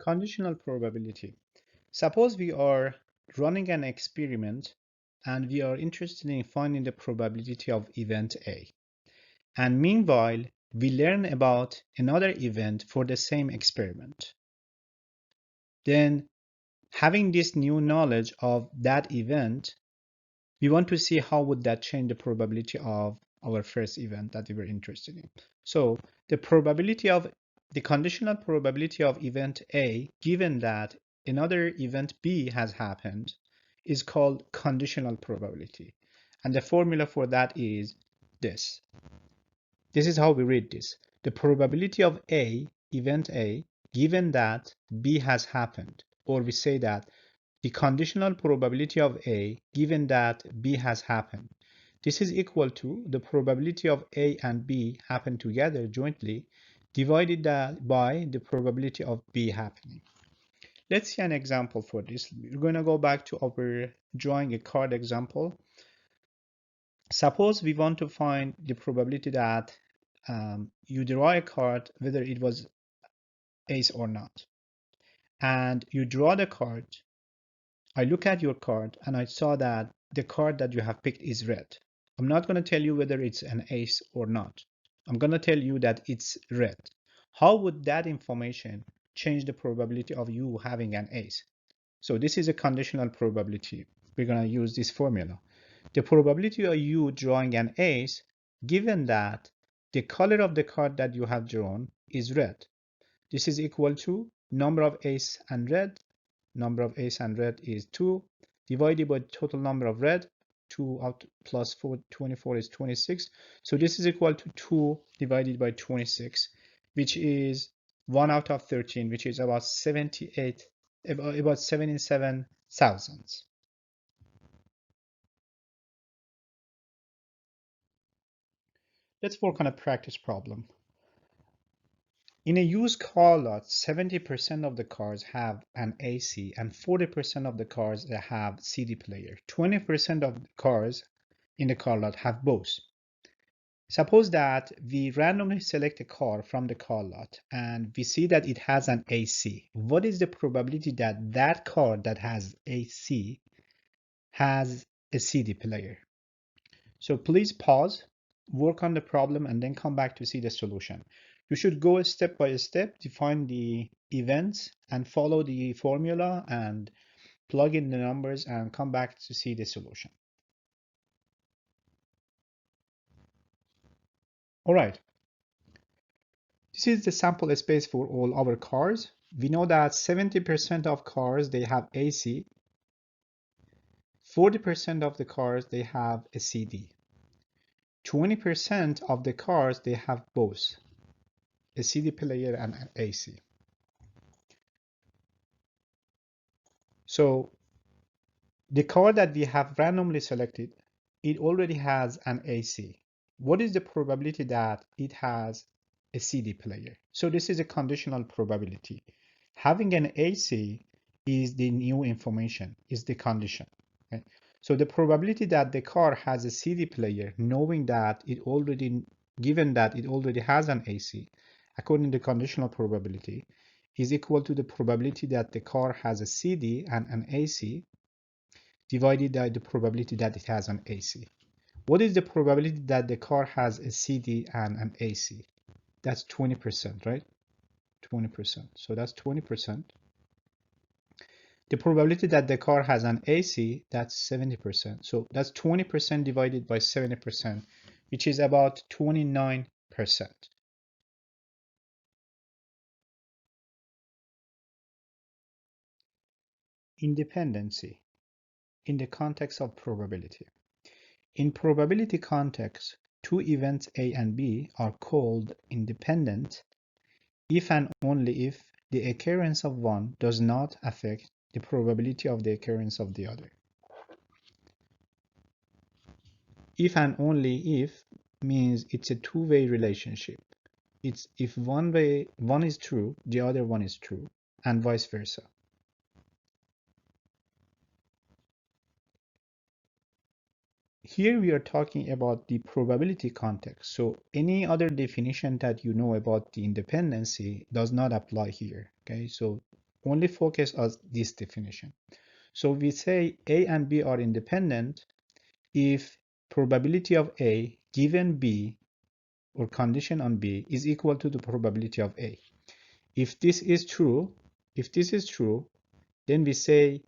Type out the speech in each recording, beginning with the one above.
Conditional probability. Suppose we are running an experiment and we are interested in finding the probability of event A. And meanwhile, we learn about another event for the same experiment. Then, having this new knowledge of that event, we want to see how would that change the probability of our first event that we were interested in. So the conditional probability of event A, given that another event B has happened, is called conditional probability. And the formula for that is this. This is how we read this. The probability of event A, given that B has happened, or we say that the conditional probability of A given that B has happened. This is equal to the probability of A and B happen together jointly divided by the probability of B happening. Let's see an example for this. We're going to go back to our drawing a card example. Suppose we want to find the probability that you draw a card whether it was ace or not. And you draw the card. I look at your card and I saw that the card that you have picked is red. I'm not going to tell you whether it's an ace or not. I'm going to tell you that it's red. How would that information change the probability of you having an ace? So this is a conditional probability. We're going to use this formula. The probability of you drawing an ace, given that the color of the card that you have drawn is red. This is equal to number of ace and red. Number of ace and red is 2 divided by total number of red. 2 out plus 4, 24 is 26. So this is equal to 2 divided by 26, which is 1 out of 13, which is about 77 thousandths. Let's work on a practice problem. In a used car lot, 70% of the cars have an AC and 40% of the cars that have CD player. 20% of the cars in the car lot have both. Suppose that we randomly select a car from the car lot and we see that it has an AC. What is the probability that that car that has AC has a CD player? So please pause, work on the problem, and then come back to see the solution. You should go step by step, define the events, and follow the formula and plug in the numbers and come back to see the solution. All right. This is the sample space for all our cars. We know that 70% of cars, they have AC. 40% of the cars, they have a CD. 20% of the cars, they have both a CD player and an AC. So the car that we have randomly selected, it already has an AC. What is the probability that it has a CD player? So this is a conditional probability. Having an AC is the new information, is the condition. Okay? So the probability that the car has a CD player, knowing that given that it already has an AC, according to conditional probability, is equal to the probability that the car has a CD and an AC divided by the probability that it has an AC. What is the probability that the car has a CD and an AC? That's 20%, right? 20%. So that's 20%. The probability that the car has an AC, that's 70%. So that's 20% divided by 70%, which is about 29%. Independency in the context of probability. In probability context, two events A and B are called independent if and only if the occurrence of one does not affect the probability of the occurrence of the other. If and only if means it's a two-way relationship. It's if one is true, the other one is true, and vice versa. Here we are talking about the probability context. So any other definition that you know about the independency does not apply here. Okay, so only focus on this definition. So we say A and B are independent if probability of A given B or condition on B is equal to the probability of A. If this is true, then we say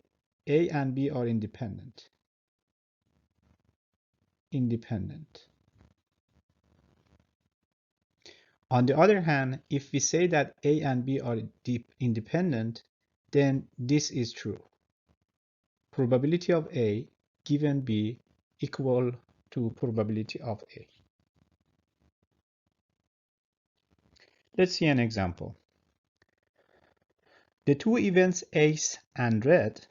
A and B are independent. On the other hand, if we say that A and B are independent, then this is true. Probability of A given B equal to probability of A. Let's see an example. The two events ace and red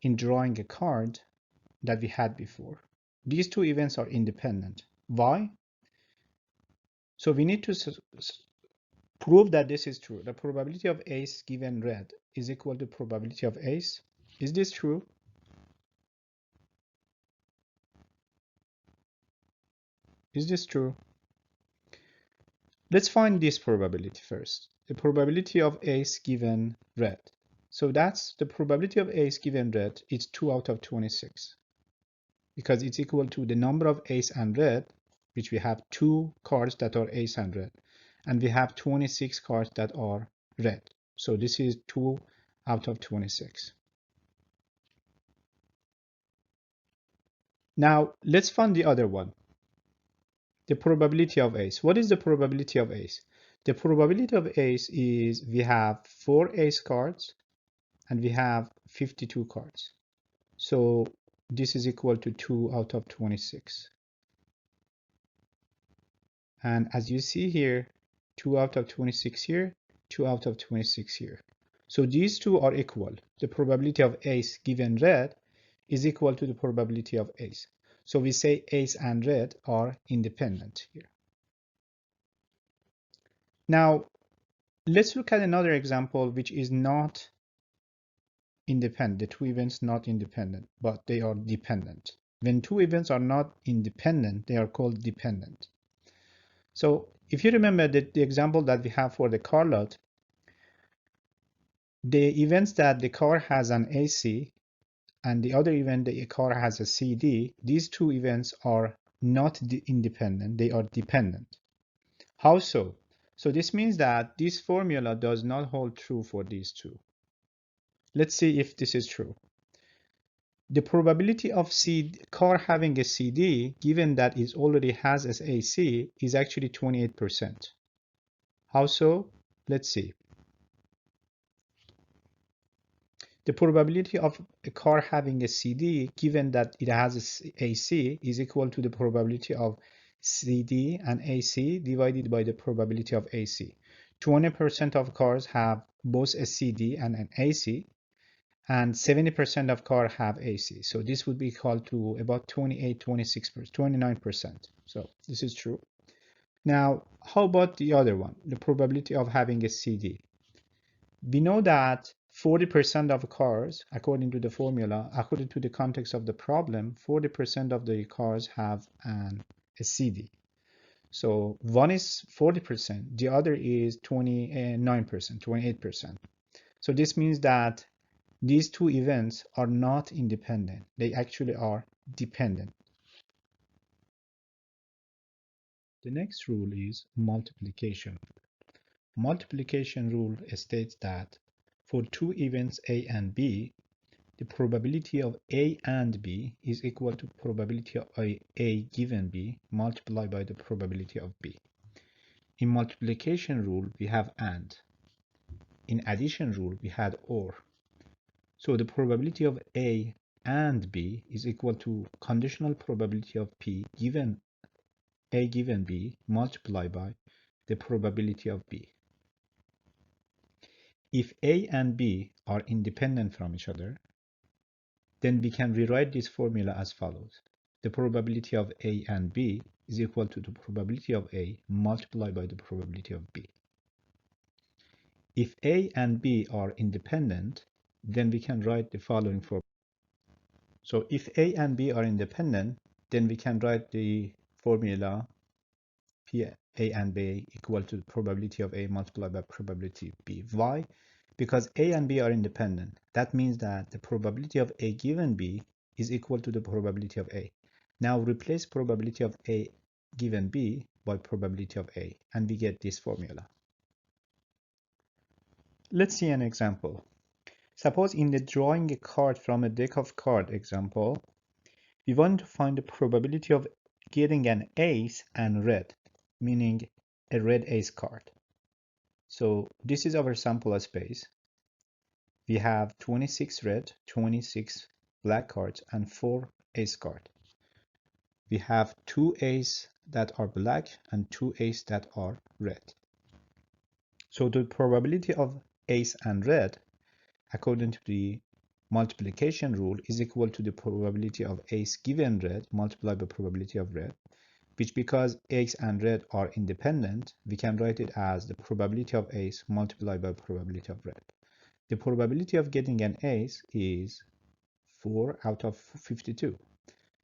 in drawing a card that we had before. These two events are independent. Why? So we need to prove that this is true. The probability of ace given red is equal to probability of ace. Is this true? Is this true? Let's find this probability first. The probability of ace given red. So that's the probability of ace given red is 2 out of 26 because it's equal to the number of ace and red, which we have 2 cards that are ace and red, and we have 26 cards that are red. So this is 2 out of 26. Now let's find the other one. The probability of ace. What is the probability of ace? The probability of ace is we have 4 ace cards and we have 52 cards. So this is equal to 2 out of 26. And as you see here, 2 out of 26 here, 2 out of 26 here. So these two are equal. The probability of ace given red is equal to the probability of ace. So we say ace and red are independent here. Now, let's look at another example which is not independent. The two events not independent, but they are dependent. When two events are not independent, they are called dependent. So if you remember the example that we have for the car lot, the events that the car has an AC and the other event the car has a CD, these two events are not independent, they are dependent. How so? So this means that this formula does not hold true for these two. Let's see if this is true. The probability of car having a CD, given that it already has an AC, is actually 28%. How so? Let's see. The probability of a car having a CD, given that it has an AC, is equal to the probability of CD and AC divided by the probability of AC. 20% of cars have both a CD and an AC, and 70% of cars have AC. So this would be equal to about 28, 26%, 29%. So this is true. Now, how about the other one, the probability of having a CD? We know that 40% of cars, according to the formula, according to the context of the problem, 40% of the cars have a CD. So one is 40%, the other is 29%, 28%. So this means that these two events are not independent. They actually are dependent. The next rule is multiplication. Multiplication rule states that for two events A and B, the probability of A and B is equal to probability of A given B multiplied by the probability of B. In multiplication rule, we have AND. In addition rule, we had OR. So the probability of A and B is equal to conditional probability of P given A given B multiplied by the probability of B. If A and B are independent from each other, then we can rewrite this formula as follows. The probability of A and B is equal to the probability of A multiplied by the probability of B. If A and B are independent, then we can write the following formula. So if A and B are independent, then we can write the formula P A and B equal to the probability of A multiplied by probability of B. Why? Because A and B are independent, that means that the probability of A given B is equal to the probability of A. Now replace probability of A given B by probability of A, and we get this formula. Let's see an example. Suppose in the drawing a card from a deck of cards example, we want to find the probability of getting an ace and red, meaning a red ace card. So this is our sample space. We have 26 red, 26 black cards, and 4 ace cards. We have 2 ace that are black and 2 ace that are red. So the probability of ace and red, according to the multiplication rule, is equal to the probability of ace given red multiplied by probability of red, which, because ace and red are independent, we can write it as the probability of ace multiplied by probability of red. The probability of getting an ace is 4 out of 52.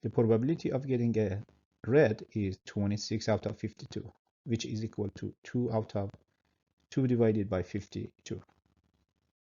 The probability of getting a red is 26 out of 52, which is equal to 2 divided by 52.